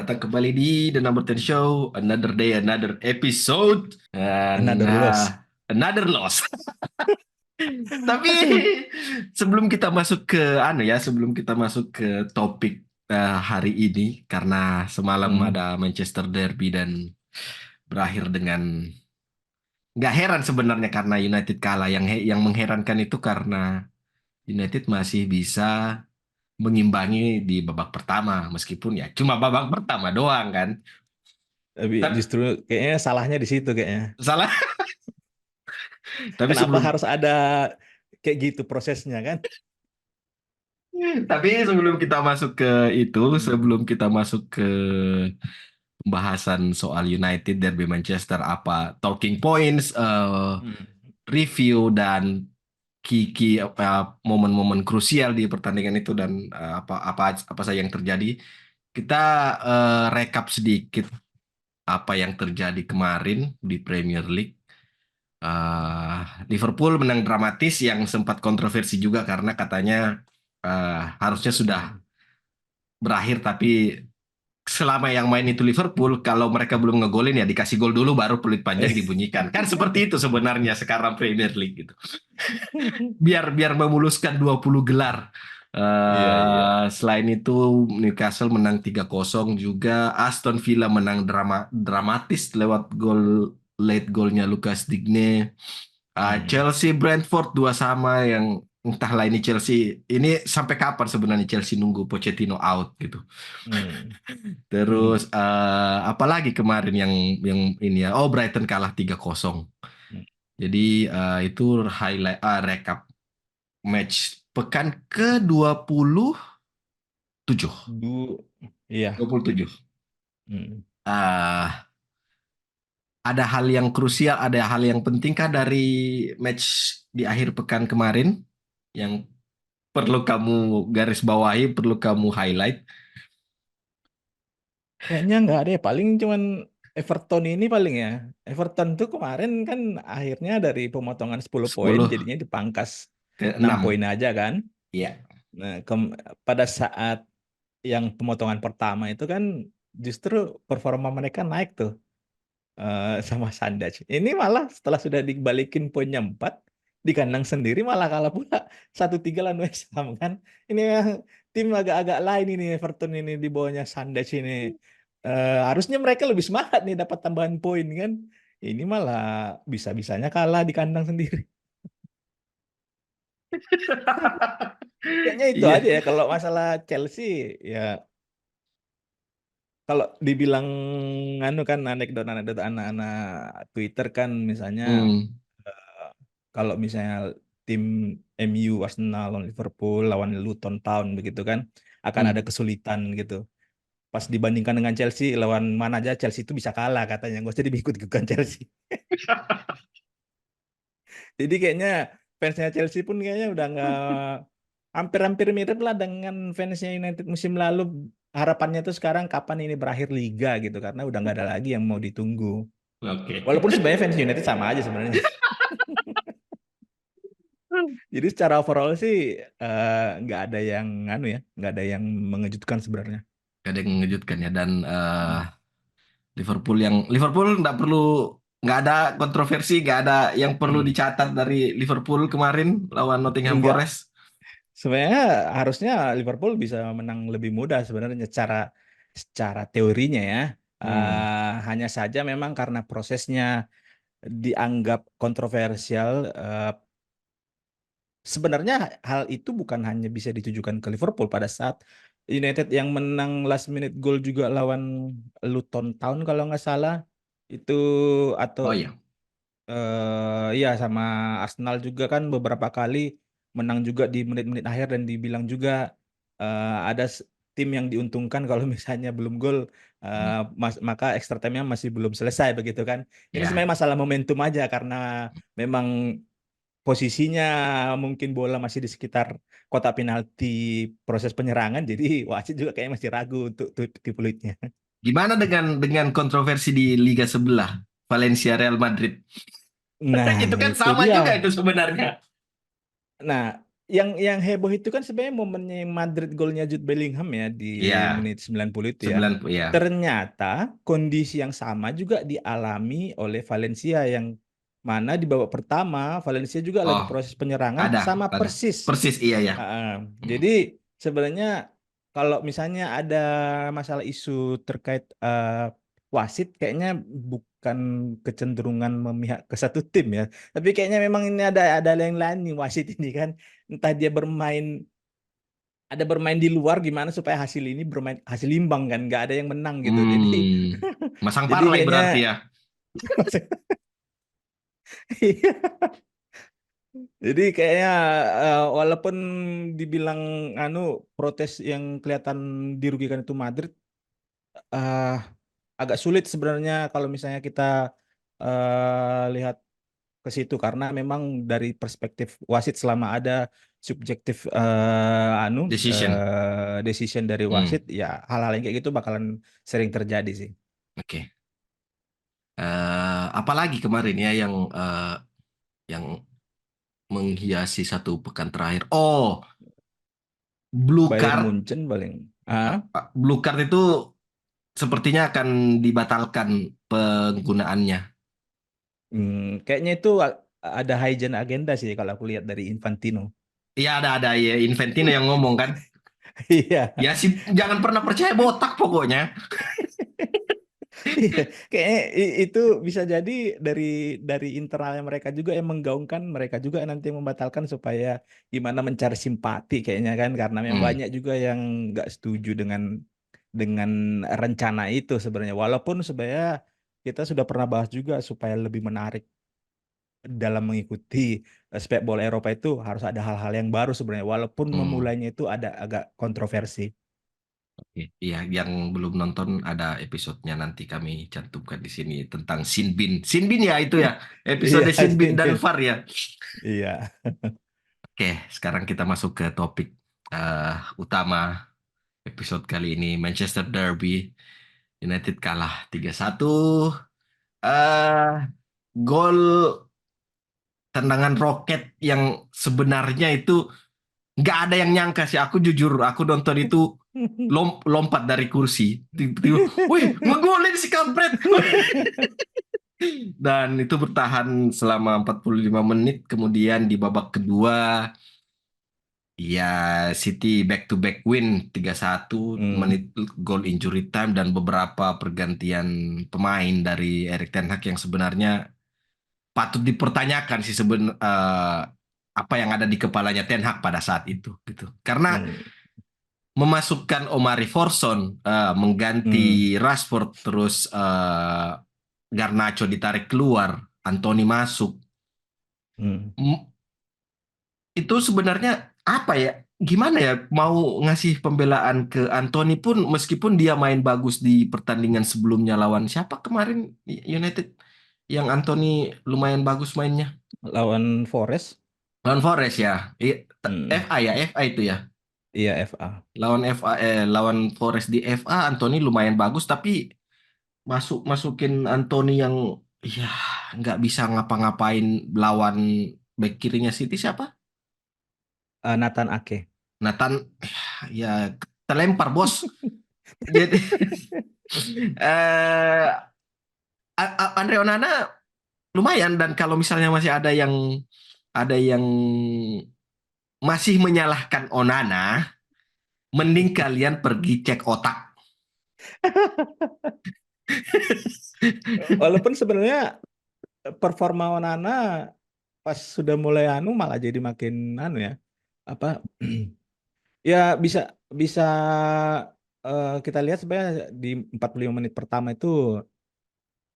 datang kembali di The Number 10 Show. Another day, another episode. Dan Another loss. another loss. Tapi sebelum kita masuk ke sebelum kita masuk ke topik hari ini, karena semalam Hmm. ada Manchester Derby dan berakhir dengan nggak heran sebenarnya karena United kalah. Yang mengherankan itu karena United masih bisa mengimbangi di babak pertama, meskipun ya cuma babak pertama doang kan. Tapi Tapi justru kayaknya salahnya di situ kayaknya. salah. Tapi Kenapa sebelum harus ada kayak gitu prosesnya kan? tapi sebelum kita masuk ke itu, Hmm. sebelum kita masuk ke pembahasan soal United Derby Manchester, apa talking points, Hmm. review dan key momen-momen krusial di pertandingan itu dan apa apa apa saja yang terjadi, kita rekap sedikit apa yang terjadi kemarin di Premier League. Eh, Liverpool menang dramatis yang sempat kontroversi juga karena katanya harusnya sudah Hmm. berakhir, tapi selama yang main itu Liverpool, kalau mereka belum ngegolin ya dikasih gol dulu baru peluit panjang dibunyikan. Kan seperti itu sebenarnya sekarang Premier League gitu. Biar biar memuluskan 20 gelar. Iya, iya. Selain itu Newcastle menang 3-0 juga. Aston Villa menang dramatis lewat late golnya Lucas Digne. Hmm. Chelsea Brentford 2 sama, yang entahlah ini Chelsea ini sampai kapan sebenarnya Chelsea nunggu Pochettino out gitu. Hmm. Terus Hmm. apalagi kemarin yang ini ya. Oh, Brighton kalah 3-0. Jadi itu rekap match pekan ke-27. Iya. 27. Hmm. Ah, ada hal yang krusial, ada hal yang pentingkah dari match di akhir pekan kemarin yang perlu kamu garis bawahi, perlu kamu highlight? Kayaknya nggak ada ya. Paling cuman Everton ini paling ya. Everton tuh kemarin kan akhirnya dari pemotongan 10 poin 10 jadinya dipangkas ke 6 6. poin aja kan. Iya. Nah, pada saat yang pemotongan pertama itu kan justru performa mereka naik tuh sama Sandage. Ini malah setelah sudah dibalikin poinnya 4 di kandang sendiri malah kalah pula 1-3 lawan West Ham kan. Ini tim agak-agak lain ini Everton ini di bawahnya Sandage ini. Harusnya mereka lebih semangat nih dapat tambahan poin kan. Ini malah bisa-bisanya kalah di kandang sendiri. Kayaknya itu aja Iya. ya kalau masalah Chelsea ya. Kalau dibilang anu kan anekdot-anekdot anak-anak Twitter kan misalnya Hmm. eh, kalau misalnya tim MU, Arsenal, lawan Liverpool, lawan Luton Town begitu kan akan ada Hmm. kesulitan gitu. Pas dibandingkan dengan Chelsea, lawan mana aja Chelsea itu bisa kalah katanya. Gak usah diikut-ikutan Chelsea. Jadi kayaknya fansnya Chelsea pun kayaknya udah nggak hampir-hampir mirip lah dengan fansnya United musim lalu. Harapannya tuh sekarang kapan ini berakhir liga gitu karena udah nggak ada lagi yang mau ditunggu. Oke. Walaupun sebenarnya fans United sama aja sebenarnya. Jadi secara overall sih nggak ada yang anu ya, nggak ada yang mengejutkan sebenarnya. Gak ada yang mengejutkan ya, dan Hmm. Liverpool nggak ada kontroversi, nggak ada yang perlu Hmm. dicatat dari Liverpool kemarin lawan Nottingham Enggak, Forest. sebenarnya harusnya Liverpool bisa menang lebih mudah sebenarnya secara secara teorinya ya. Hmm. Hanya saja memang karena prosesnya dianggap kontroversial. Sebenarnya hal itu bukan hanya bisa ditujukan ke Liverpool pada saat United yang menang last minute goal juga lawan Luton Town kalau nggak salah itu atau Oh iya. ya sama Arsenal juga kan beberapa kali menang juga di menit-menit akhir dan dibilang juga ada tim yang diuntungkan kalau misalnya belum gol Hmm. maka extra time-nya masih belum selesai begitu kan. Ini Ya. sebenarnya masalah momentum aja karena memang posisinya mungkin bola masih di sekitar kotak penalti proses penyerangan jadi wasit juga kayaknya masih ragu untuk tipu peluitnya. Gimana dengan kontroversi di liga sebelah, Valencia Real Madrid? Nah, Itu kan itu sama dia. juga itu sebenarnya. Nah, yang heboh itu kan sebenarnya momennya Madrid golnya Jude Bellingham ya di Iya, menit 90 itu ya. 90 ya. Ternyata kondisi yang sama juga dialami oleh Valencia yang mana di babak pertama Valencia juga lagi Oh, proses penyerangan ada, sama ada. persis. Persis iya ya. Hmm. Jadi sebenarnya kalau misalnya ada masalah isu terkait wasit, kayaknya bukan kecenderungan memihak ke satu tim ya, tapi kayaknya memang ini ada yang lain nih wasit ini kan, entah dia bermain di luar gimana supaya hasil ini bermain hasil imbang kan, nggak ada yang menang gitu. Jadi Masang jadi parlay kayaknya berarti ya. jadi kayaknya walaupun dibilang anu protes yang kelihatan dirugikan itu Madrid, eh agak sulit sebenarnya kalau misalnya kita lihat ke situ karena memang dari perspektif wasit selama ada subjektif Decision. decision dari wasit Hmm. ya hal-hal yang kayak gitu bakalan sering terjadi sih. Oke. Apalagi kemarin ya yang menghiasi satu pekan terakhir. Oh, blue Bayern card. Munchen paling Blue card itu sepertinya akan dibatalkan penggunaannya. kayaknya itu ada hidden agenda sih kalau aku lihat dari Infantino. Iya ada ya Infantino yang ngomong kan. Iya. Ya sih jangan pernah percaya botak pokoknya. Iya, kayaknya itu bisa jadi dari internalnya mereka juga yang menggaungkan, mereka juga nanti yang membatalkan supaya gimana mencari simpati kayaknya kan, karena memang Hmm. banyak juga yang nggak setuju dengan rencana itu sebenarnya. Walaupun sebenarnya kita sudah pernah bahas juga supaya lebih menarik dalam mengikuti sepak bola Eropa itu harus ada hal-hal yang baru sebenarnya. Walaupun Hmm. memulainya itu ada agak kontroversi. Oke. Iya, yang belum nonton ada episodenya nanti kami cantumkan di sini tentang Sinbin. Sinbin ya itu ya, Iya, episode Sinbin dan Sin. VAR ya. Iya. Oke, sekarang kita masuk ke topik eh, utama episode kali ini. Manchester Derby, United kalah 3-1. eh Gol tendangan roket yang sebenarnya itu nggak ada yang nyangka sih. Aku jujur, aku nonton itu lompat dari kursi. Tiba-tiba, wih, ngegolin si kampret. Dan itu bertahan selama 45 menit. Kemudian di babak kedua, ya City back to back win 3-1 menit Hmm, gol injury time dan beberapa pergantian pemain dari Erik ten Hag yang sebenarnya patut dipertanyakan sih apa yang ada di kepalanya Ten Hag pada saat itu gitu. Karena hmm, memasukkan Omari Forson hmm, mengganti Rashford terus Garnacho ditarik keluar, Anthony masuk. hmm. Itu sebenarnya apa ya? Gimana ya mau ngasih pembelaan ke Anthony pun meskipun dia main bagus di pertandingan sebelumnya lawan siapa kemarin United yang Anthony lumayan bagus mainnya. Lawan Forest. Lawan Forest ya. Hmm. FA ya, FA itu ya. Iya FA. Lawan Forest di FA Anthony lumayan bagus tapi masukin Anthony yang ya nggak bisa ngapa-ngapain lawan back kirinya City siapa? Nathan Ake. Nathan ya terlempar bos. Jadi eh Andre Onana lumayan dan kalau misalnya masih ada yang masih menyalahkan Onana, mending kalian pergi cek otak. Walaupun sebenarnya performa Onana pas sudah mulai malah jadi makin ya apa ya bisa bisa kita lihat sebenarnya di 45 menit pertama itu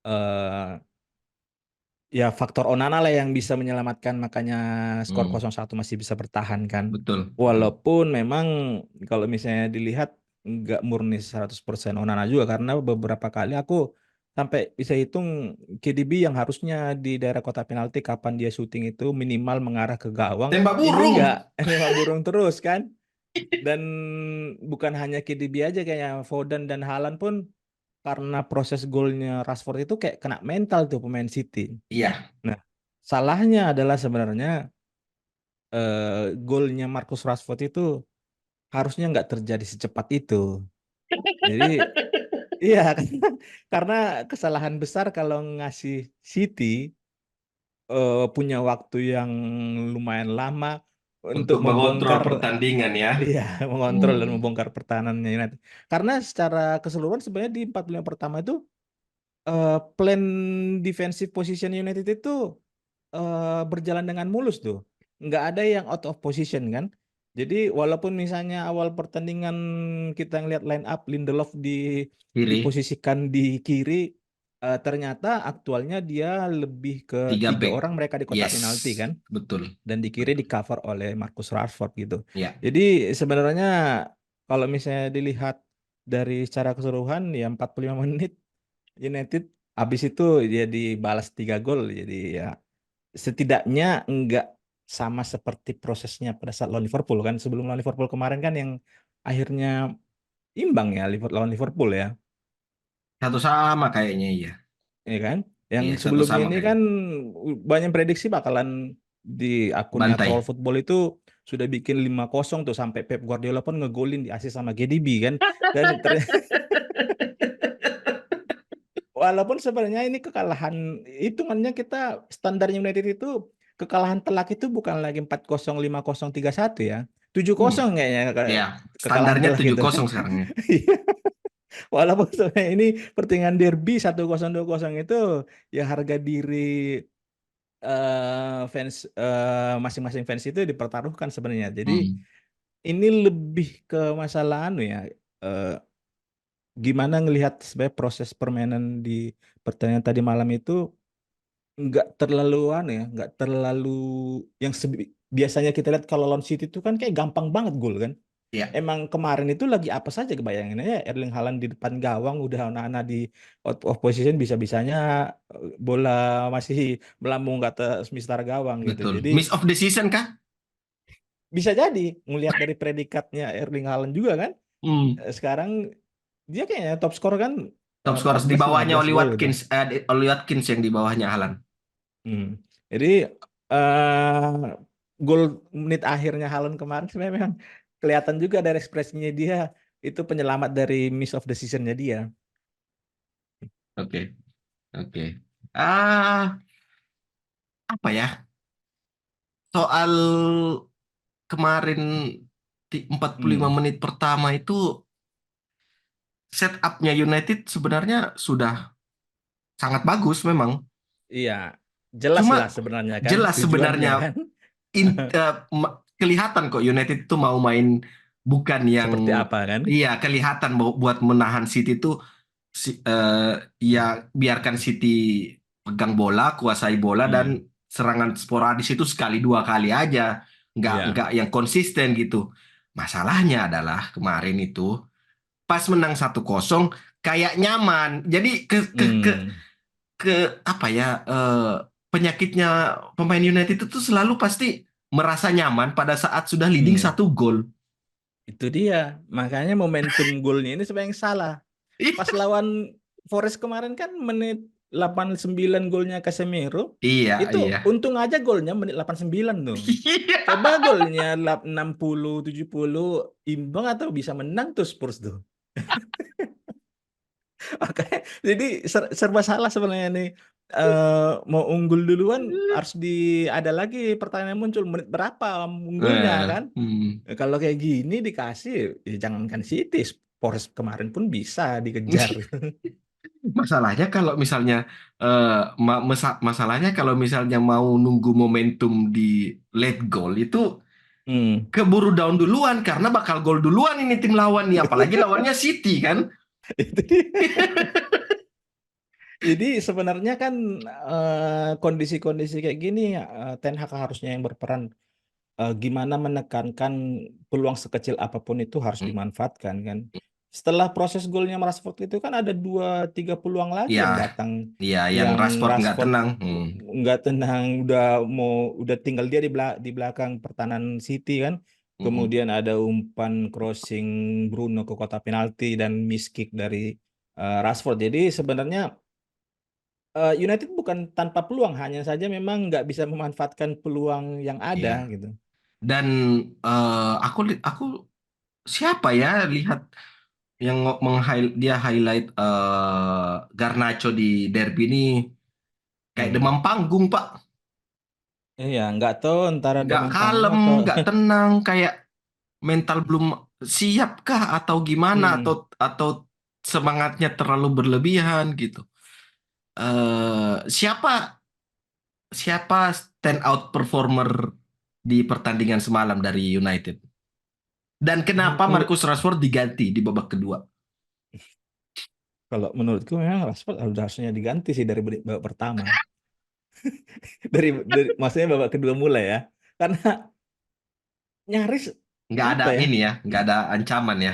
eh, ya faktor Onana lah yang bisa menyelamatkan makanya skor Hmm, 0-1 masih bisa bertahan kan. betul, betul. Walaupun memang kalau misalnya dilihat nggak murni 100% Onana juga karena beberapa kali aku sampai bisa hitung KDB yang harusnya di daerah kotak penalti kapan dia syuting itu minimal mengarah ke gawang. Tembak Ini burung. nggak, nembak burung terus kan. Dan bukan hanya KDB aja kayaknya Foden dan Haaland pun karena proses golnya Rashford itu kayak kena mental tuh pemain City. Iya, Nah, salahnya adalah sebenarnya golnya Marcus Rashford itu harusnya nggak terjadi secepat itu. Jadi iya karena kesalahan besar kalau ngasih City punya waktu yang lumayan lama untuk Untuk mengontrol membongkar, pertandingan ya. iya, mengontrol dan Hmm. membongkar pertahanannya United. Karena secara keseluruhan sebenarnya di 45 pertama itu plan defensive position United itu berjalan dengan mulus tuh. Nggak ada yang out of position kan. Jadi walaupun misalnya awal pertandingan kita ngelihat line up Lindelof Kiri, diposisikan di kiri, ternyata aktualnya dia lebih ke tiga tiga back. orang mereka di kotak Yes, penalti kan. betul, Dan di kiri di betul. cover oleh Marcus Rashford gitu. Ya, Jadi sebenarnya kalau misalnya dilihat dari secara keseluruhan ya 45 menit United habis itu dia dibalas 3 gol, jadi ya setidaknya enggak sama seperti prosesnya pada saat lawan Liverpool kan. Sebelum lawan Liverpool kemarin kan yang akhirnya imbang ya lawan Liverpool ya, satu sama kayaknya iya. ya kan. Yang Iya, satu sebelumnya sama ini kayaknya. kan banyak prediksi bakalan di akunnya Troll Bantai. Football itu sudah bikin 5-0 tuh sampai Pep Guardiola pun ngegolin di assist sama KDB kan. Dan walaupun sebenarnya ini kekalahan, hitungannya kita standarnya United itu kekalahan telak itu bukan lagi 4-0, 5-0, 3-1 ya. 7-0 Hmm. kayaknya Ya, kekalahan standarnya telak tujuh itu kan. kosong sekarang ya. Walaupun sebenarnya ini pertandingan derby 1-0, 2-0 itu ya harga diri fans, masing-masing fans itu dipertaruhkan sebenarnya. Jadi Hmm. ini lebih ke masalah anu ya, eh, gimana ngelihat sebenarnya proses permainan di pertandingan tadi malam itu nggak terlalu anu ya, nggak terlalu yang biasanya kita lihat kalau lawan City itu kan kayak gampang banget gol kan. Ya, Emang kemarin itu lagi apa saja kebayangannya ya, Erling Haaland di depan gawang udah anak-anak di out of position, bisa-bisanya bola masih melambung ke atas mistar gawang gitu. betul. Jadi Miss of the season kah? bisa jadi ngelihat dari predikatnya Erling Haaland juga kan. Hmm. Sekarang dia kayaknya top skor kan, Top scorers di 14 bawahnya 15 Oli gol gitu. Watkins, Oli Watkins yang di bawahnya Haaland. Hmm. Jadi eh gol menit akhirnya Haaland kemarin sebenarnya memang kelihatan juga dari ekspresinya dia, itu penyelamat dari miss of the season-nya dia. Oke, oke. Ah, apa ya? Soal kemarin di 45 Hmm. menit pertama itu setup-nya United sebenarnya sudah sangat bagus memang. Iya, jelas lah Cuma sebenarnya kan jelas tujuannya sebenarnya kan. kelihatan kok United itu mau main bukan yang Seperti apa kan? iya kelihatan buat menahan City itu ya biarkan City pegang bola, kuasai bola dan Hmm. serangan sporadis itu sekali dua kali aja, nggak Iya. yang konsisten gitu. Masalahnya adalah kemarin itu pas menang 1-0 kayak nyaman. Jadi Hmm. ke apa ya penyakitnya pemain United itu selalu pasti merasa nyaman pada saat sudah leading Hmm. 1 gol. Itu dia. Makanya momentum golnya ini sebenarnya salah. Pas lawan Forest kemarin kan menit 89 golnya Casemiro, Iya, itu iya. untung aja golnya menit 89 tuh. Coba golnya 60 70 imbang atau bisa menang tuh Spurs tuh. Oke, jadi serba salah sebenarnya nih. Mau unggul duluan harus ada lagi pertanyaan muncul menit berapa unggulnya kan? Hmm. Kalau kayak gini dikasih, ya jangankan City, Spurs kemarin pun bisa dikejar. Masalahnya kalau misalnya masalahnya kalau misalnya mau nunggu momentum di late goal itu Hmm. keburu down duluan karena bakal gol duluan ini tim lawan nih apalagi lawannya City kan. Itu dia. Jadi sebenarnya kan kondisi-kondisi kayak gini Ten Hag harusnya yang berperan, gimana menekankan peluang sekecil apapun itu harus Hmm. dimanfaatkan kan. Setelah proses golnya Rashford itu kan ada 2-3 peluang lagi Ya, yang datang, ya yang yang Rashford nggak Rashford tenang. Hmm. nggak tenang, udah tinggal dia di belakang pertahanan City kan. Hmm. Kemudian ada umpan crossing Bruno ke kotak penalti dan miss kick dari Rashford. Jadi sebenarnya United bukan tanpa peluang, hanya saja memang nggak bisa memanfaatkan peluang yang ada Ya. gitu. Dan aku siapa ya lihat yang dia highlight Garnacho di derby ini kayak Hmm. demam panggung Pak, Iya, nggak tahu antara nggak demam panggung kalem, atau nggak tenang, kayak mental belum siapkah atau gimana Hmm. atau semangatnya terlalu berlebihan gitu. Siapa siapa stand out performer di pertandingan semalam dari United? Dan kenapa menurut Marcus Rashford diganti di babak kedua? kalau menurutku memang Rashford harusnya diganti sih dari babak pertama. Maksudnya babak kedua mulai ya. Karena nyaris Nggak ada apa ya? ini ya, nggak ada ancaman ya.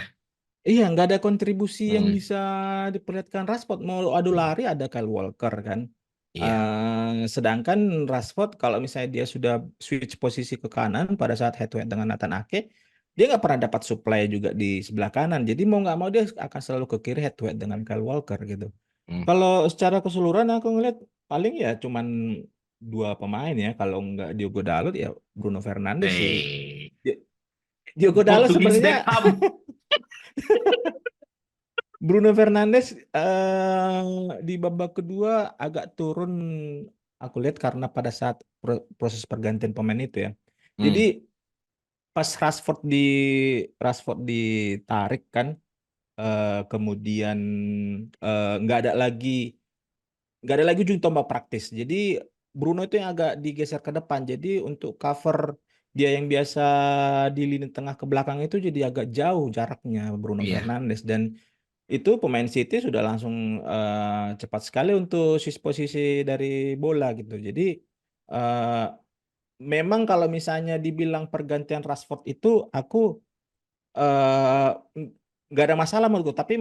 Iya, nggak ada kontribusi yang Hmm, bisa diperlihatkan Rashford. Mau adu lari ada Kyle Walker kan. iya. Sedangkan Rashford kalau misalnya dia sudah switch posisi ke kanan pada saat head to head dengan Nathan Ake, dia nggak pernah dapat supply juga di sebelah kanan. Jadi mau nggak mau dia akan selalu ke kiri head to head dengan Kyle Walker gitu. Hmm. Kalau secara keseluruhan aku ngeliat paling ya cuman dua pemain ya. Kalau nggak Diogo Dalot ya Bruno Fernandes sih. Eh, Diogo Dalot Portugis sebenarnya Beckham. Bruno Fernandes di babak kedua agak turun aku lihat karena pada saat proses pergantian pemain itu ya. Jadi Hmm. pas Rashford ditarik kan kemudian nggak ada lagi ujung tombak praktis. Jadi Bruno itu yang agak digeser ke depan. Jadi untuk cover dia yang biasa di lini tengah ke belakang itu jadi agak jauh jaraknya Bruno Iya. Fernandes dan itu pemain City sudah langsung cepat sekali untuk switch posisi dari bola gitu. Jadi eh, memang kalau misalnya dibilang pergantian Rashford itu aku eh, nggak ada masalah menurutku. Tapi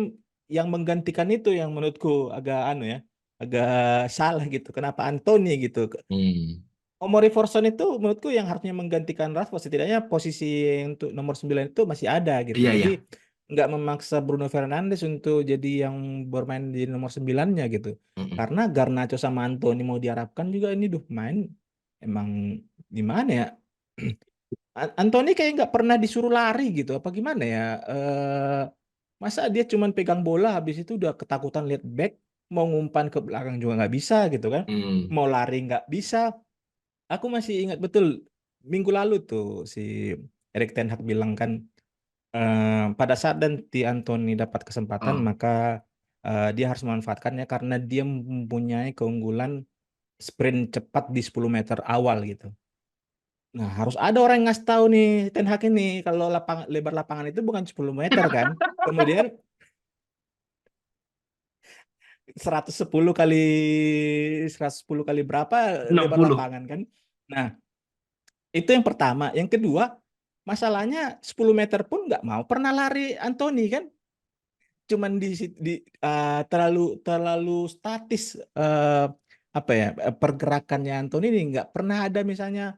yang menggantikan itu yang menurutku agak anu ya, agak salah gitu. Kenapa Anthony gitu? Hmm. Omori Forson itu menurutku yang harusnya menggantikan Rashford setidaknya posisi untuk nomor 9 itu masih ada gitu. Iya, Jadi iya. nggak memaksa Bruno Fernandes untuk jadi yang bermain di nomor 9-nya gitu. Mm-mm. Karena Garnacho sama Anthony mau diharapkan juga ini duh main emang gimana ya? Anthony kayak nggak pernah disuruh lari gitu apa gimana ya? Masa dia cuman pegang bola habis itu udah ketakutan lihat back mau ngumpan ke belakang juga nggak bisa gitu kan? Hmm. Mau lari nggak bisa. Aku masih ingat betul minggu lalu tuh si Erik ten Hag bilang kan pada saat nanti Anthony dapat kesempatan Oh. maka dia harus memanfaatkannya karena dia mempunyai keunggulan sprint cepat di 10 meter awal gitu. Nah, harus ada orang yang ngasih tahu nih Ten Hag ini kalau lebar lapangan itu bukan 10 meter kan. Kemudian 110 kali berapa enam lebar puluh lapangan kan. Nah, itu yang pertama. Yang kedua, masalahnya 10 meter pun nggak mau pernah lari Anthony kan. Cuman terlalu terlalu statis apa ya pergerakannya Anthony ini nggak pernah ada misalnya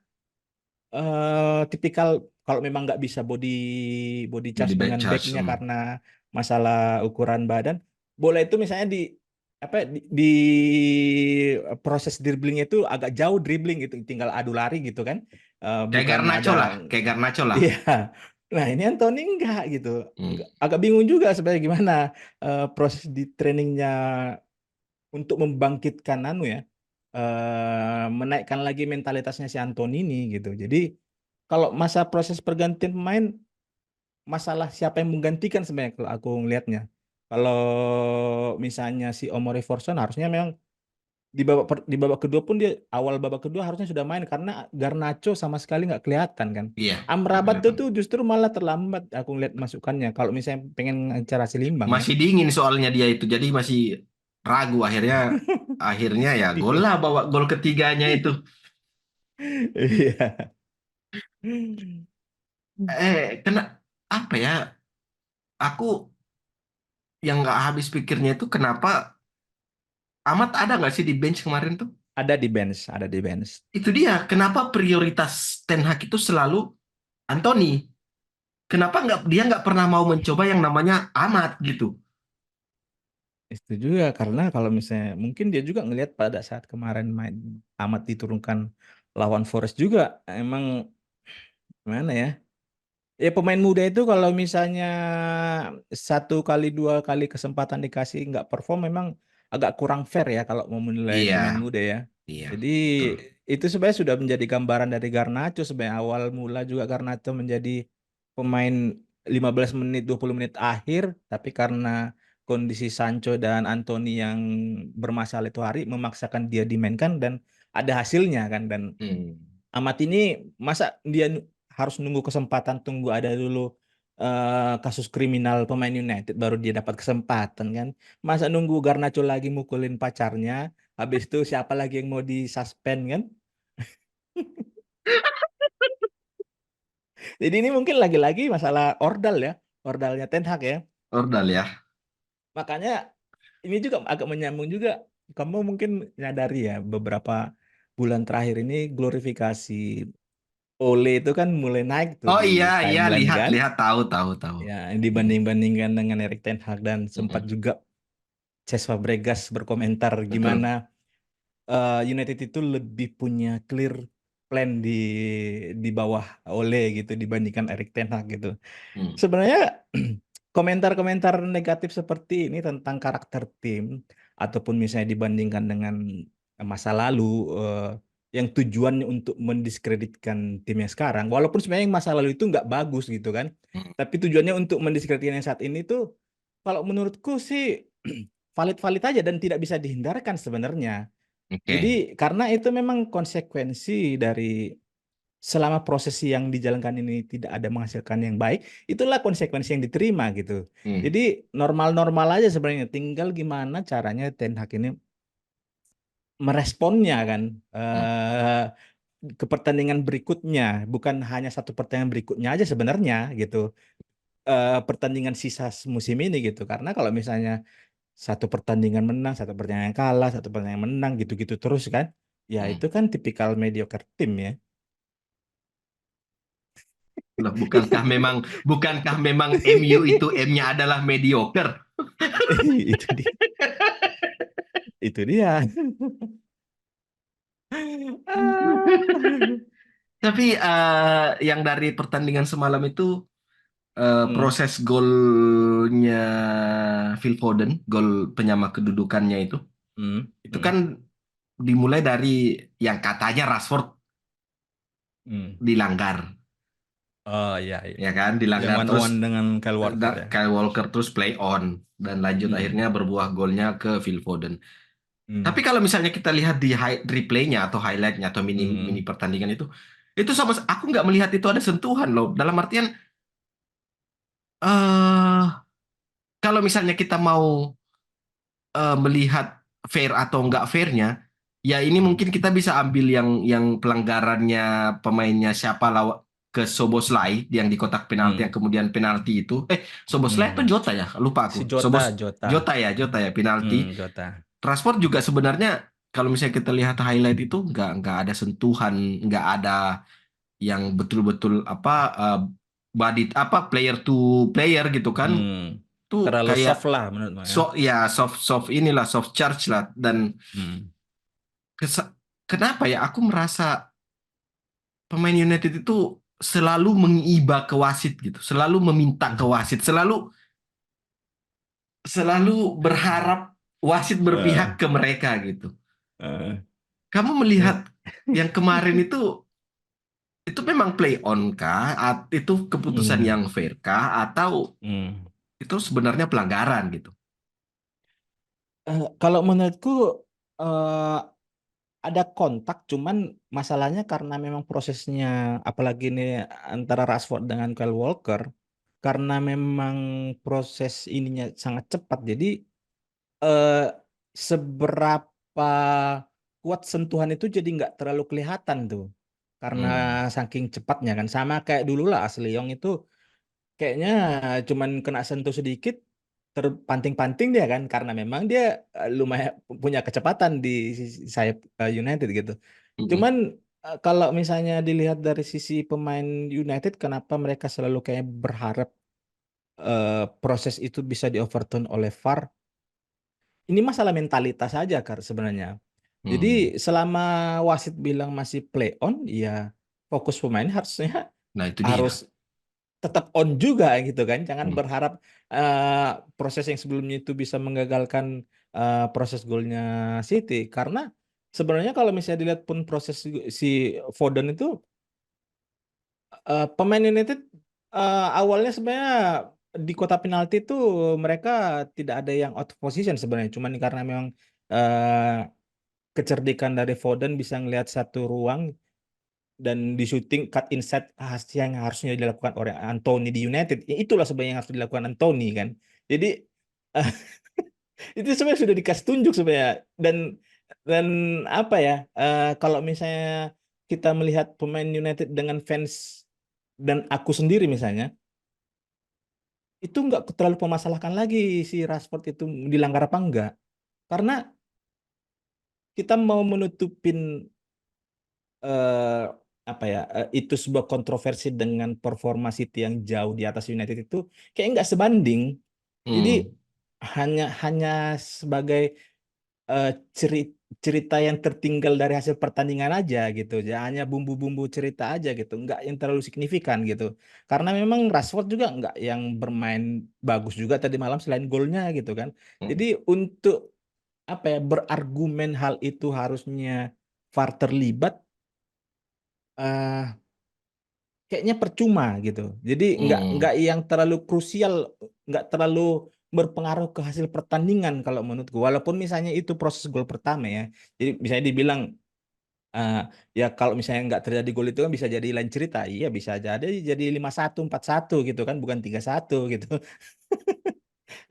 tipikal kalau memang nggak bisa body body Body charge back dengan charge. backnya Hmm. karena masalah ukuran badan bola itu misalnya di proses dribblingnya itu agak jauh dribbling gitu tinggal adu lari gitu kan. Kayak Bukan Garnacho ada lah, kayak Garnacho lah. iya. Nah, ini Anthony enggak gitu. Hmm. Agak bingung juga sebenarnya gimana proses di trainingnya untuk membangkitkan anu ya, menaikkan lagi mentalitasnya si Anthony ini gitu. Jadi kalau masa proses pergantian pemain, masalah siapa yang menggantikan sebenarnya kalau aku ngelihatnya. Kalau misalnya si Omori Forson harusnya memang di babak kedua pun dia awal babak kedua harusnya sudah main karena Garnacho sama sekali nggak kelihatan kan. Iya, nggak Amrabat itu kelihatan. tuh justru malah terlambat aku ngeliat masukannya. Kalau misalnya pengen ngejar hasil imbang ya. Masih dingin soalnya dia itu, jadi masih ragu. Akhirnya, akhirnya ya gol lah bawa gol ketiganya itu. Iya. Kena apa ya? Aku yang nggak habis pikirnya itu kenapa Amat ada nggak sih di bench kemarin tuh? Ada di bench, ada di bench. Itu dia, kenapa prioritas Ten Hag itu selalu Anthony? Kenapa dia nggak pernah mau mencoba yang namanya Amat gitu? Itu juga karena kalau misalnya mungkin dia juga ngelihat pada saat kemarin main amat diturunkan lawan Forest juga emang Mana ya? Ya pemain muda itu kalau misalnya satu kali dua kali kesempatan dikasih nggak perform memang agak kurang fair ya kalau mau menilai Iya, pemain muda ya. iya, Jadi betul. itu sebenarnya sudah menjadi gambaran dari Garnacho sebenarnya awal mula juga Garnacho menjadi pemain 15 menit 20 menit akhir tapi karena kondisi Sancho dan Anthony yang bermasalah itu hari memaksakan dia dimainkan dan ada hasilnya kan dan Hmm. Amat ini masa dia harus nunggu kesempatan, tunggu ada dulu kasus kriminal pemain United baru dia dapat kesempatan kan. Masa nunggu Garnacho lagi mukulin pacarnya, habis itu siapa lagi yang mau disuspend kan? Jadi ini mungkin lagi-lagi masalah ordal ya, ordalnya Ten Hag ya. Ordal ya. Makanya ini juga agak menyambung juga. Kamu mungkin nyadari ya beberapa bulan terakhir ini glorifikasi Ole itu kan mulai naik tuh Oh di iya, iya, timeline lihat, kan. lihat, tahu, tahu, tahu. Ya, Mm, dibanding-bandingkan dengan Erik Ten Hag dan sempat mm-mm. juga Cesc Fabregas berkomentar gimana Betul. United itu lebih punya clear plan di bawah Ole gitu dibandingkan Erik Ten Hag gitu. Hmm. Sebenarnya komentar-komentar negatif seperti ini tentang karakter tim ataupun misalnya dibandingkan dengan masa lalu eh, yang tujuannya untuk mendiskreditkan timnya sekarang, walaupun sebenarnya yang masa lalu itu nggak bagus gitu kan, Hmm. tapi tujuannya untuk mendiskreditkan yang saat ini tuh, kalau menurutku sih valid-valid aja dan tidak bisa dihindarkan sebenarnya. Jadi Oke. karena itu memang konsekuensi dari selama proses yang dijalankan ini tidak ada menghasilkan yang baik, itulah konsekuensi yang diterima gitu. Hmm. Jadi normal-normal aja sebenarnya, tinggal gimana caranya Ten Hag ini meresponnya kan Hmm. ke pertandingan berikutnya, bukan hanya satu pertandingan berikutnya aja sebenarnya gitu. Pertandingan sisa musim ini gitu. Karena kalau misalnya satu pertandingan menang, satu pertandingan kalah, satu pertandingan menang gitu-gitu terus kan, ya Hmm. itu kan tipikal mediocre tim ya. Loh, bukankah memang MU itu M-nya adalah mediocre? Itu dia. Itu dia. Ah. Tapi yang dari pertandingan semalam itu Hmm, proses golnya Phil Foden, gol penyama kedudukannya hmm, itu hmm, kan dimulai dari yang katanya Rashford hmm. dilanggar, Oh iya, iya. ya kan, Yang dilanggar one on terus one dengan Kyle Walker ya. Kyle Walker terus play on dan lanjut Hmm, akhirnya berbuah golnya ke Phil Foden. Tapi hmm, kalau misalnya kita lihat di replaynya atau highlightnya atau mini mini hmm, pertandingan itu sama aku nggak melihat itu ada sentuhan loh. Dalam artian eh kalau misalnya kita mau melihat fair atau nggak fairnya, ya ini hmm, mungkin kita bisa ambil yang pelanggarannya pemainnya siapa lawan ke Soboslai yang di kotak penalti yang hmm, kemudian penalti itu. Soboslai apa hmm. Jota ya? Lupa aku. Si Jota, Jota. Jota ya penalti. Jota. Transport juga sebenarnya kalau misalnya kita lihat highlight itu nggak ada sentuhan, nggak ada yang betul-betul apa body apa player to player gitu kan. Hmm. Tuh Terlalu kayak soft lah menurut saya. ya soft soft inilah soft charge lah dan Hmm. kenapa ya aku merasa pemain United itu selalu mengiba ke wasit gitu, selalu meminta ke wasit, selalu selalu berharap wasit berpihak Eh, ke mereka gitu. eh, Kamu eh, melihat yang kemarin itu memang play on kah? Itu keputusan hmm, yang fair kah? Atau hmm. itu sebenarnya pelanggaran gitu? Kalau menurutku eh, ada kontak, cuman masalahnya karena memang prosesnya, apalagi ini antara Rashford dengan Kyle Walker, karena memang proses ininya sangat cepat, jadi eh, seberapa kuat sentuhan itu jadi nggak terlalu kelihatan tuh, karena Hmm. saking cepatnya kan, sama kayak dulu lah Ashley Young itu kayaknya cuman kena sentuh sedikit terpanting-panting dia kan karena memang dia lumayan punya kecepatan di sisi sayap United gitu. Mm-mm. Cuman kalau misalnya dilihat dari sisi pemain United kenapa mereka selalu kayak berharap proses itu bisa di overturn oleh VAR? Ini masalah mentalitas aja kan sebenarnya. Jadi Hmm. selama wasit bilang masih play on, ya fokus pemain harusnya Nah, itu dia. harus tetap on juga gitu kan. Jangan Hmm. berharap proses yang sebelumnya itu bisa menggagalkan proses golnya City. Karena sebenarnya kalau misalnya dilihat pun proses si Foden itu, pemain United awalnya sebenarnya di kotak penalti itu mereka tidak ada yang out of position sebenarnya. Cuman karena memang eh, kecerdikan dari Foden bisa ngelihat satu ruang dan di shooting cut inside yang harusnya dilakukan oleh Anthony di United. Ya, itulah sebenarnya yang harus dilakukan Anthony kan. Jadi eh, itu sebenarnya sudah dikasih tunjuk sebenarnya. Dan apa ya, kalau misalnya kita melihat pemain United dengan fans dan aku sendiri misalnya, itu nggak terlalu permasalahkan lagi si Rashford itu dilanggar apa enggak. Karena kita mau menutupin eh, apa ya, itu sebuah kontroversi dengan performa City yang jauh di atas United itu kayak nggak sebanding. Jadi Hmm. hanya hanya sebagai eh, cerita yang tertinggal dari hasil pertandingan aja gitu, ya hanya bumbu-bumbu cerita aja gitu, nggak yang terlalu signifikan gitu. Karena memang Rashford juga nggak yang bermain bagus juga tadi malam selain golnya gitu kan. Hmm. Jadi untuk apa ya, berargumen hal itu harusnya VAR terlibat, eh kayaknya percuma gitu. Jadi nggak Hmm. yang terlalu krusial, nggak terlalu berpengaruh ke hasil pertandingan kalau menurutku. Walaupun misalnya itu proses gol pertama ya. Jadi misalnya dibilang eh, ya kalau misalnya nggak terjadi gol itu kan bisa jadi lain cerita. Iya bisa jadi 5-1 4-1 gitu kan, bukan 3-1 gitu.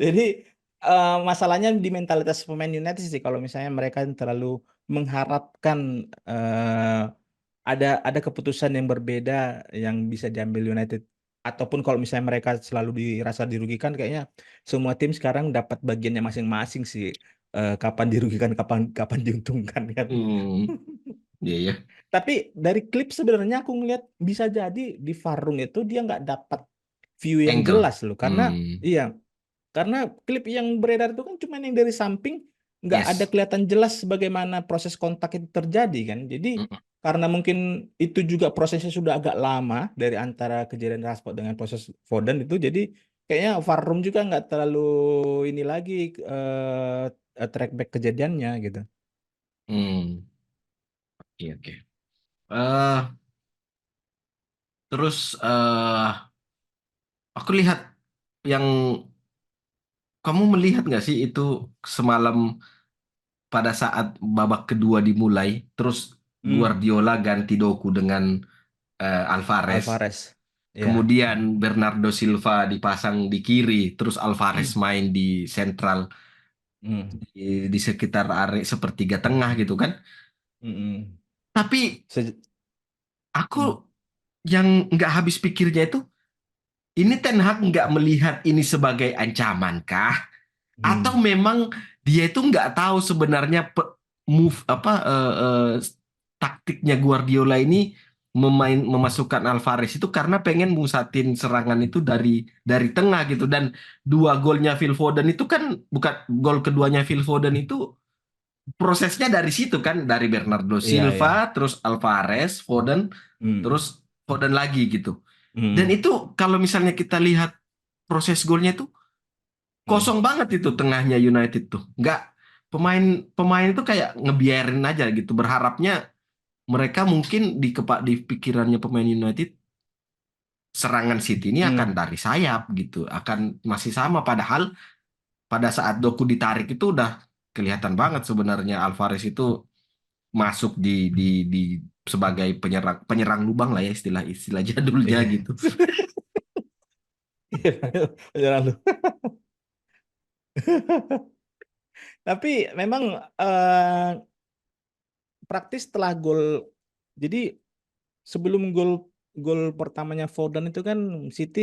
Jadi masalahnya di mentalitas pemain United sih kalau misalnya mereka terlalu mengharapkan eh, ada keputusan yang berbeda yang bisa diambil United, ataupun kalau misalnya mereka selalu dirasa dirugikan, kayaknya semua tim sekarang dapat bagiannya masing-masing sih. Kapan dirugikan, kapan kapan diuntungkan kan. Hmm. Iya, ya. Tapi dari klip sebenarnya aku ngeliat bisa jadi di Varung itu dia nggak dapat view yang Angle. jelas loh, karena Hmm. iya, karena klip yang beredar itu kan cuma yang dari samping, nggak ada Yes. kelihatan jelas bagaimana proses kontak itu terjadi kan. Jadi Hmm. karena mungkin itu juga prosesnya sudah agak lama dari antara kejadian Rashford dengan proses Foden itu, jadi kayaknya VAR Room juga nggak terlalu ini lagi track back kejadiannya gitu. Hmm. Oke, oke. Eh, terus aku lihat yang kamu melihat nggak sih itu semalam pada saat babak kedua dimulai, terus Hmm, Guardiola ganti Doku dengan Alvarez, Alvarez. Ya. kemudian Bernardo Silva dipasang di kiri, terus Alvarez main di sentral Hmm. di sekitar area sepertiga tengah gitu kan. Hmm. Tapi Se- aku hmm. yang nggak habis pikirnya itu, ini Ten Hag nggak melihat ini sebagai ancaman kah? Atau Hmm. memang dia itu nggak tahu sebenarnya move apa taktiknya Guardiola ini memasukkan Alvarez itu karena pengen musatin serangan itu dari tengah gitu, dan dua golnya Phil Foden itu kan bukan gol keduanya Phil Foden itu prosesnya dari situ kan, dari Bernardo Iya, Silva iya. terus Alvarez Foden Hmm. terus Foden lagi gitu. Dan Hmm. itu kalau misalnya kita lihat proses golnya itu Hmm. kosong banget itu tengahnya United tuh. Nggak, pemain pemain itu kayak ngebiarin aja gitu. Berharapnya mereka mungkin di pikirannya pemain United serangan City ini akan Hmm. dari sayap gitu, akan masih sama. Padahal pada saat Doku ditarik itu udah kelihatan banget sebenarnya Alvarez itu masuk di sebagai penyerang penyerang lubang lah ya, istilah istilah jadulnya Iya. gitu. Menyerang lu. Tapi memang eh, praktis setelah gol. Jadi sebelum gol gol pertamanya Foden itu kan City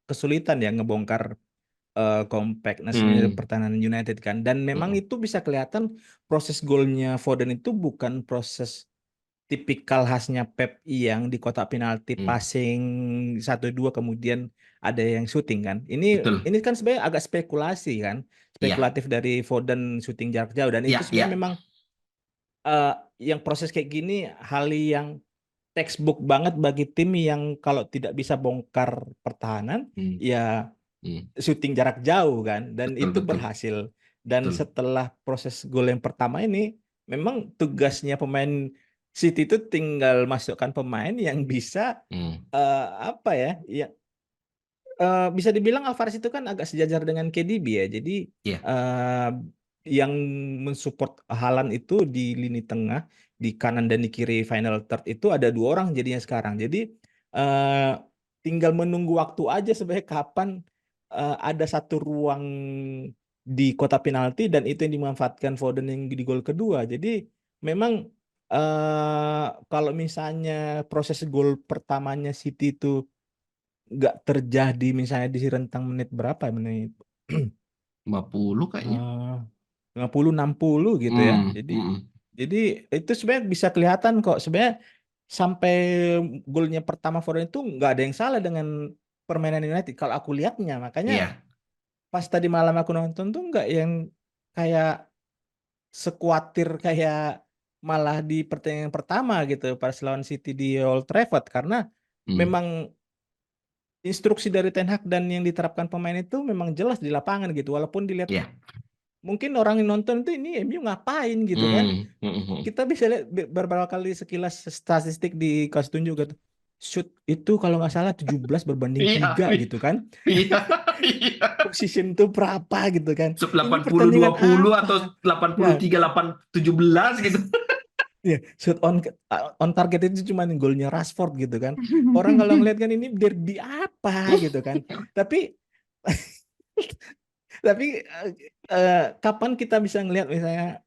kesulitan ya ngebongkar compactness-nya Hmm, pertahanan United kan. Dan memang mm, itu bisa kelihatan proses golnya Foden itu bukan proses tipikal khasnya Pep yang di kotak penalti mm. passing 1-2 kemudian ada yang syuting kan. Betul. Ini kan sebenarnya agak spekulasi kan. Iya, Spekulatif dari Foden syuting jarak jauh, dan itu iya, sebenarnya iya. memang eh, yang proses kayak gini hal yang textbook banget bagi tim yang kalau tidak bisa bongkar pertahanan, Hmm, ya hmm. syuting jarak jauh kan, dan Betul, itu betul, berhasil. Dan betul. setelah proses gol yang pertama ini, memang tugasnya pemain City itu tinggal masukkan pemain yang bisa Hmm. apa ya, ya bisa dibilang Alvarez itu kan agak sejajar dengan KDB ya. Jadi Iya, eh, yang mensupport Haaland itu di lini tengah, di kanan dan di kiri final third itu ada dua orang jadinya sekarang. Jadi eh, tinggal menunggu waktu aja sebenarnya kapan ada satu ruang di kotak penalti dan itu yang dimanfaatkan Foden yang di gol kedua. Jadi memang kalau misalnya proses gol pertamanya City itu nggak terjadi misalnya di rentang menit berapa ya, menit 50 kayaknya. 50 60 gitu ya. Hmm, Jadi hmm. jadi itu sebenarnya bisa kelihatan kok sebenarnya sampai golnya pertama Foden itu nggak ada yang salah dengan permainan United kalau aku lihatnya. Makanya Iya, pas tadi malam aku nonton tuh nggak yang kayak sekuatir kayak malah di pertandingan pertama gitu pas lawan City di Old Trafford karena hmm. memang instruksi dari Ten Hag dan yang diterapkan pemain itu memang jelas di lapangan gitu. Walaupun dilihat Iya. mungkin orang yang nonton itu ini MU ngapain gitu kan. Hmm, hmm, hmm. Kita bisa lihat beberapa kali sekilas statistik di kasih tunjuk gitu. Shoot itu kalau nggak salah 17 berbanding Iya, 3 gitu kan. iya, iya. Position itu berapa gitu kan. Ini 80 pertandingan 20 apa? atau delapan Ya, puluh tiga 17 gitu. ya, shoot on target itu cuma golnya Rashford gitu kan. Orang kalau ngeliat kan ini derby apa gitu kan. Tapi kapan kita bisa ngelihat misalnya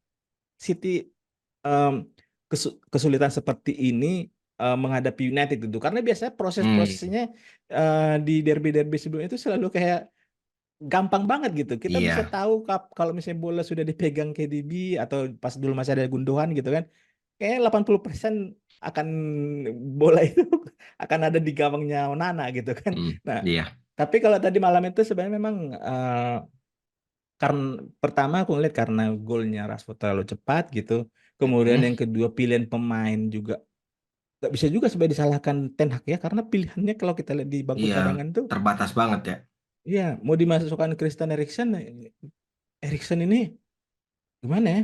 City em, kesulitan seperti ini menghadapi United gitu. Karena biasanya Hmm, proses-prosesnya di derby-derby sebelumnya itu selalu kayak gampang banget gitu. Kita bisa iya, tahu kalau misalnya bola sudah dipegang KDB atau pas dulu masih ada Gundogan gitu kan. Kayaknya 80% akan bola itu akan ada di gawangnya Onana gitu kan. hmm, Nah, iya. tapi kalau tadi malam itu sebenarnya memang karena pertama aku ngeliat karena golnya Rashford terlalu cepat gitu. Kemudian Hmm, yang kedua pilihan pemain juga nggak bisa juga sebenarnya disalahkan Ten Hag ya karena pilihannya kalau kita lihat di bangku iya, cadangan tuh terbatas banget ya. ya mau dimasukkan Christian Eriksen Eriksen ini gimana ya?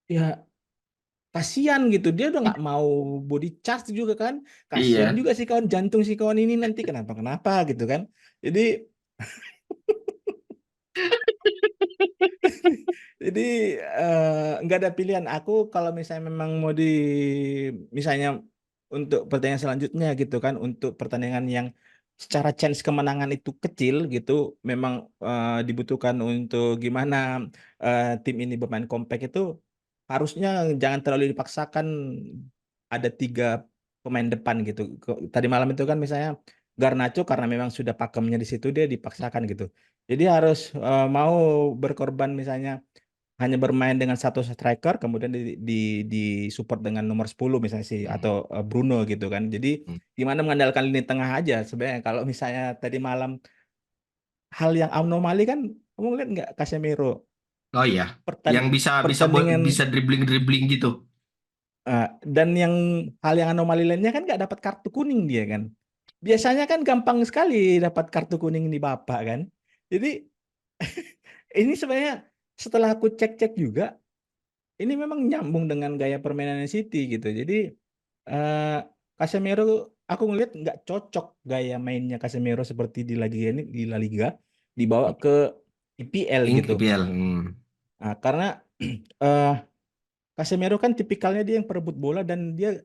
Ya kasihan gitu dia udah nggak mau body charge juga kan kasihan Iya. juga sih kawan jantung si kawan ini nanti kenapa kenapa gitu kan jadi Jadi nggak ada pilihan. Aku kalau misalnya memang mau misalnya untuk pertandingan selanjutnya gitu kan, untuk pertandingan yang secara chance kemenangan itu kecil gitu, memang dibutuhkan untuk gimana tim ini bermain kompak itu harusnya jangan terlalu dipaksakan ada tiga pemain depan gitu. Tadi malam itu kan misalnya Garnacho karena memang sudah pakemnya di situ dia dipaksakan gitu. Jadi harus mau berkorban misalnya hanya bermain dengan satu striker kemudian di support dengan nomor 10 misalnya sih Hmm, atau Bruno gitu kan. Jadi hmm. gimana mengandalkan lini tengah aja sebenarnya kalau misalnya tadi malam hal yang anomali kan kamu lihat nggak Casemiro Oh iya, yang bisa bisa pertandingan bisa dribbling gitu. dan yang hal yang anomali lainnya kan nggak dapat kartu kuning dia kan. Biasanya kan gampang sekali dapat kartu kuning di Bapak kan. Jadi ini sebenarnya setelah aku cek-cek juga ini memang nyambung dengan gaya permainan City gitu. Jadi eh Casemiro aku ngelihat nggak cocok gaya mainnya Casemiro seperti di La Liga ini di La Liga dibawa ke IPL gitu. IPL. Hmm. Nah, karena eh Casemiro kan tipikalnya dia yang perebut bola dan dia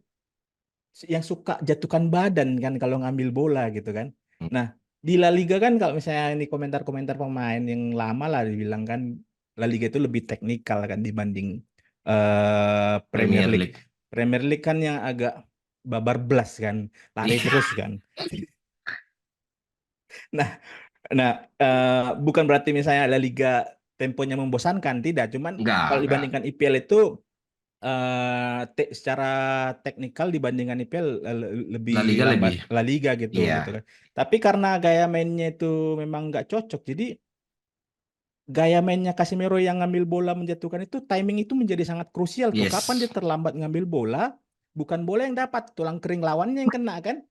yang suka jatuhkan badan kan kalau ngambil bola gitu kan. Nah, di La Liga kan kalau misalnya ini komentar-komentar pemain yang lama lah dibilang kan La Liga itu lebih teknikal kan dibanding Premier Premier League. League. Premier League kan yang agak babar belas kan, lari Iya, terus kan. Nah, nah bukan berarti misalnya La Liga temponya membosankan, tidak. Cuman kalau enggak. dibandingkan IPL itu secara teknikal dibandingkan IPL lebih La Liga lambat lebih. La Liga gitu Iya. gitu kan. Tapi karena gaya mainnya itu memang nggak cocok, jadi gaya mainnya Casemiro yang ngambil bola menjatuhkan itu timing itu menjadi sangat krusial tuh. Kapan dia Yes. terlambat ngambil bola, bukan bola yang dapat, tulang kering lawannya yang kena kan.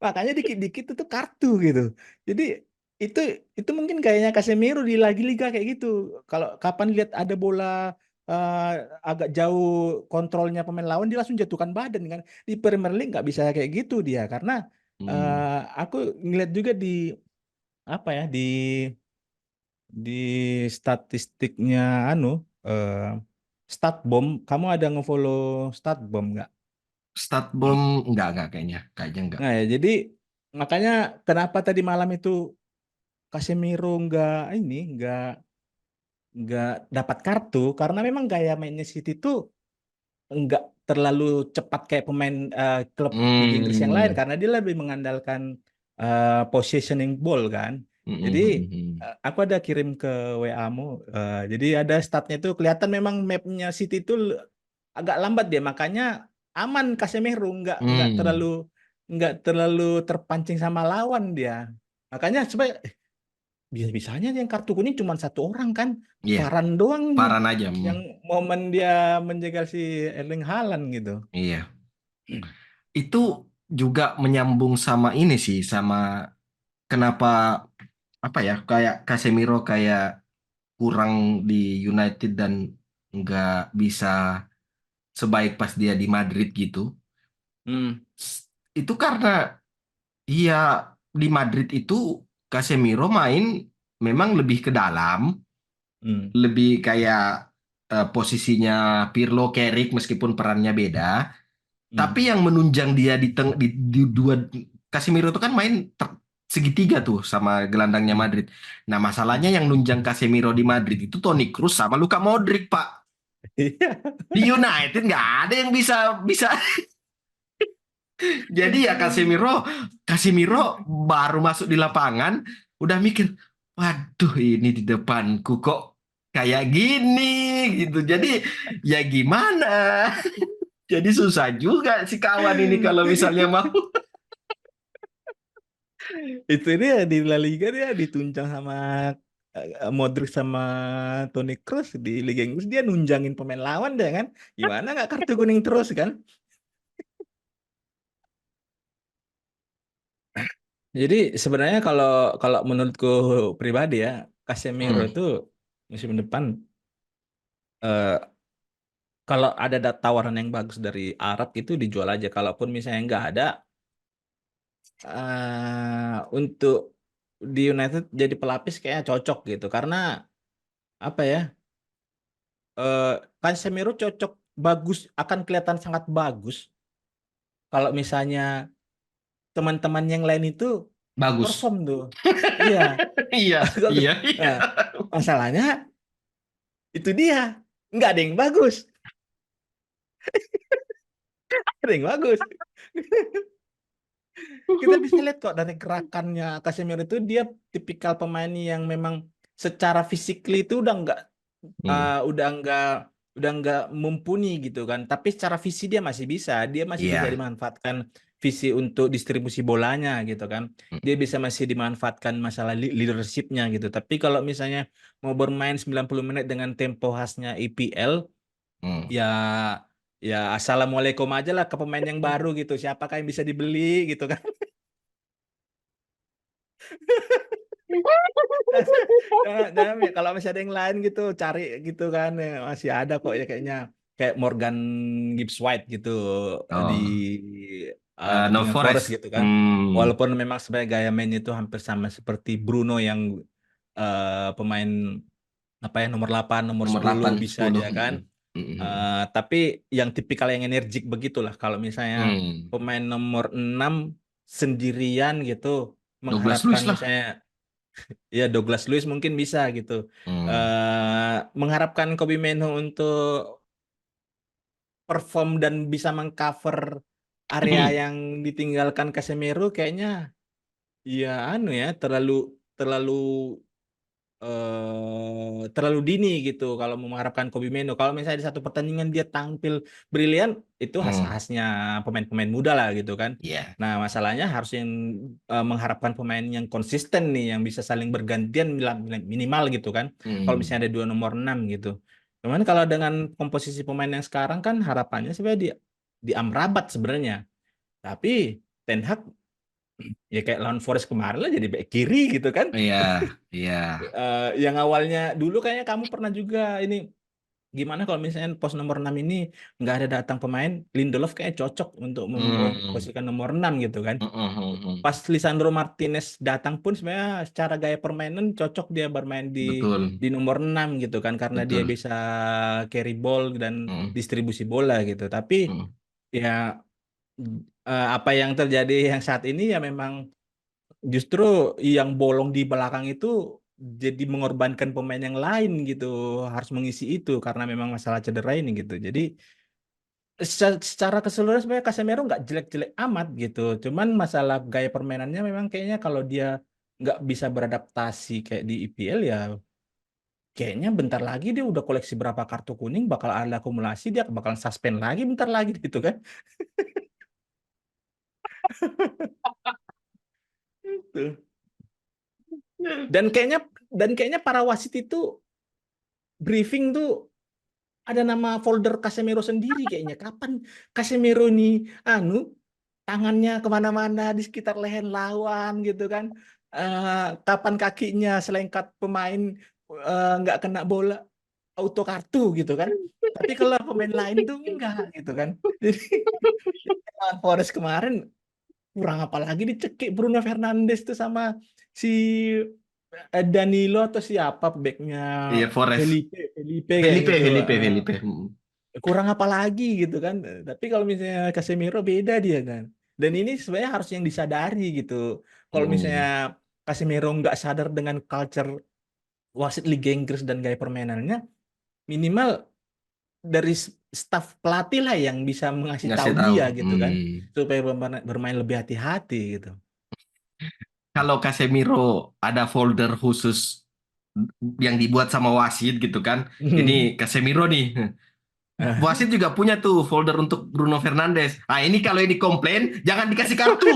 Makanya dikit-dikit itu kartu gitu. Jadi itu itu mungkin gayanya Casemiro di liga kayak gitu. Kalau kapan lihat ada bola agak jauh kontrolnya pemain lawan, dia langsung jatuhkan badan kan. Di Premier League nggak bisa kayak gitu dia, karena Hmm. aku ngeliat juga di apa ya, di statistiknya anu eh Statbomb. Kamu ada ngefollow Statbomb nggak? Statbom enggak kayaknya. Kayaknya enggak. Nah ya, jadi makanya kenapa tadi malam itu Casemiro nggak dapat kartu, karena memang gaya mainnya City itu nggak terlalu cepat kayak pemain klub Liga Inggris yang lain, Hmm. karena dia lebih mengandalkan positioning ball kan. Jadi Hmm. aku ada kirim ke WA-mu, jadi ada statnya itu kelihatan memang mapnya City itu agak lambat dia, makanya aman Casemiro, Hmm. nggak terlalu terpancing sama lawan dia. Makanya supaya bisa-bisanya yang kartu kuning cuma satu orang kan, Iya, Varane doang Varane aja. yang momen dia menjegal si Erling Haaland gitu. Iya. Itu juga menyambung sama ini sih, sama kenapa apa ya, kayak Casemiro kayak kurang di United dan nggak bisa sebaik pas dia di Madrid gitu. Hmm. Itu karena dia di Madrid itu Casemiro main memang lebih ke dalam, Hmm. lebih kayak posisinya Pirlo, Carrick meskipun perannya beda. Tapi Hmm. yang menunjang dia di dua, Casemiro itu kan main segitiga tuh sama gelandangnya Hmm. Madrid. Nah, masalahnya Hmm. yang nunjang Casemiro di Madrid itu Toni Kroos sama Luka Modric, Pak. Iya. Di United nggak ada yang bisa bisa. Jadi ya Casemiro baru masuk di lapangan udah mikir, waduh ini di depanku kok kayak gini gitu. Jadi ya gimana? Jadi susah juga si kawan ini kalau misalnya mau. Itu dia di La Liga dia ditunjang sama Modric sama Toni Kroos. Di Liga Inggris dia nunjangin pemain lawan deh kan. Gimana nggak kartu kuning terus kan? Jadi sebenarnya kalau kalau menurutku pribadi ya, Casemiro Hmm. itu musim depan, eh, kalau ada tawaran yang bagus dari Arab itu dijual aja. Kalaupun misalnya nggak ada, untuk di United jadi pelapis kayaknya cocok gitu. Karena apa ya? eh Casemiro cocok, bagus, akan kelihatan sangat bagus kalau misalnya teman-teman yang lain itu Bagus. perform tuh. Iya. Iya, iya, iya. Nah, masalahnya itu dia nggak ada yang bagus, nggak ada yang bagus. Kita bisa lihat kok dari gerakannya Casemiro itu, dia tipikal pemain yang memang secara physically itu Hmm. udah nggak mumpuni gitu kan. Tapi secara visi dia masih bisa Iya. dimanfaatkan visi untuk distribusi bolanya gitu kan. Hmm. Dia bisa masih dimanfaatkan masalah leadershipnya gitu. Tapi kalau misalnya mau bermain 90 menit dengan tempo khasnya EPL, Hmm. ya ya assalamualaikum aja lah ke pemain yang baru gitu. Siapakah yang bisa dibeli gitu kan? Jangan, ya, kalau masih ada yang lain gitu cari gitu kan, ya, masih ada kok ya kayaknya, kayak Morgan Gibbs White gitu di Oh, no Nottingham Forest Forest. gitu kan. Hmm. Walaupun memang sebenarnya gaya mainnya itu hampir sama seperti Bruno yang pemain apa ya, nomor 8 nomor Nomor 10 8 bisa 10. dia kan. Tapi yang tipikal yang energik begitulah, kalau misalnya Hmm. pemain nomor 6 sendirian gitu, 12 mengharapkan Luis lah. misalnya ya Douglas Luiz mungkin bisa gitu. Hmm. Mengharapkan Kobe Menu untuk perform dan bisa mengcover area yang ditinggalkan Casemiro, kayaknya ya anu ya, terlalu terlalu terlalu dini gitu kalau mengharapkan Kobe Menu. Kalau misalnya di satu pertandingan dia tampil brilian, itu Hmm. khas-khasnya pemain-pemain muda lah gitu kan. Iya. Nah, masalahnya harus yang mengharapkan pemain yang konsisten nih, yang bisa saling bergantian minimal gitu kan. Kalau Hmm. misalnya ada dua nomor 6 gitu. Cuman kalau dengan komposisi pemain yang sekarang kan harapannya sebenarnya di Amrabat sebenarnya. Tapi Ten Hag ya kayak lawan Forest kemarin lah jadi back kiri gitu kan. Iya, iya, Yang awalnya dulu kayaknya kamu pernah juga ini gimana kalau misalnya pos nomor 6 ini nggak ada datang pemain, Lindelof kayak cocok untuk hmm, memposisikan nomor 6 gitu kan. hmm. Pas Lisandro Martinez datang pun sebenarnya secara gaya permainan cocok dia bermain Betul, di nomor 6 gitu kan karena dia betul. bisa carry ball dan Hmm, distribusi bola gitu. Tapi hmm. ya apa yang terjadi yang saat ini ya memang justru yang bolong di belakang itu jadi mengorbankan pemain yang lain gitu harus mengisi itu karena memang masalah cedera ini gitu. Jadi secara keseluruhan sebenarnya Casemiro nggak jelek-jelek amat gitu. Cuman masalah gaya permainannya memang kayaknya kalau dia nggak bisa beradaptasi kayak di IPL ya kayaknya bentar lagi dia udah koleksi berapa kartu kuning bakal ada akumulasi dia bakal suspend lagi bentar lagi gitu kan. Tuh. Dan kayaknya para wasit itu briefing tuh ada nama folder Casemiro sendiri kayaknya. Kapan Casemiro nih anu tangannya kemana-mana di sekitar leher lawan gitu kan. Kapan kakinya selengkat pemain nggak kena bola auto kartu gitu kan. Tapi kalau pemain lain tuh enggak gitu kan. Jadi lawan Forest kemarin kurang apa lagi dicekik Bruno Fernandes tuh sama si Danilo atau siapa backnya Iya, Forest. Felipe kayak Felipe, gitu. Felipe, Felipe. Kurang apa lagi gitu kan. Tapi kalau misalnya Casemiro beda dia kan. Dan ini sebenarnya harus yang disadari gitu. Kalau misalnya Hmm. Casemiro nggak sadar dengan culture wasit Liga Inggris dan gaya permainannya, minimal dari staf pelatih lah yang bisa mengasih tahu Ngasih tahu. dia gitu kan. Hmm. Supaya bermain lebih hati-hati gitu. Kalau Casemiro ada folder khusus yang dibuat sama wasit gitu kan. Ini Casemiro nih. Wasit juga punya tuh folder untuk Bruno Fernandes. Nah, ini kalau ini komplain, jangan dikasih kartu.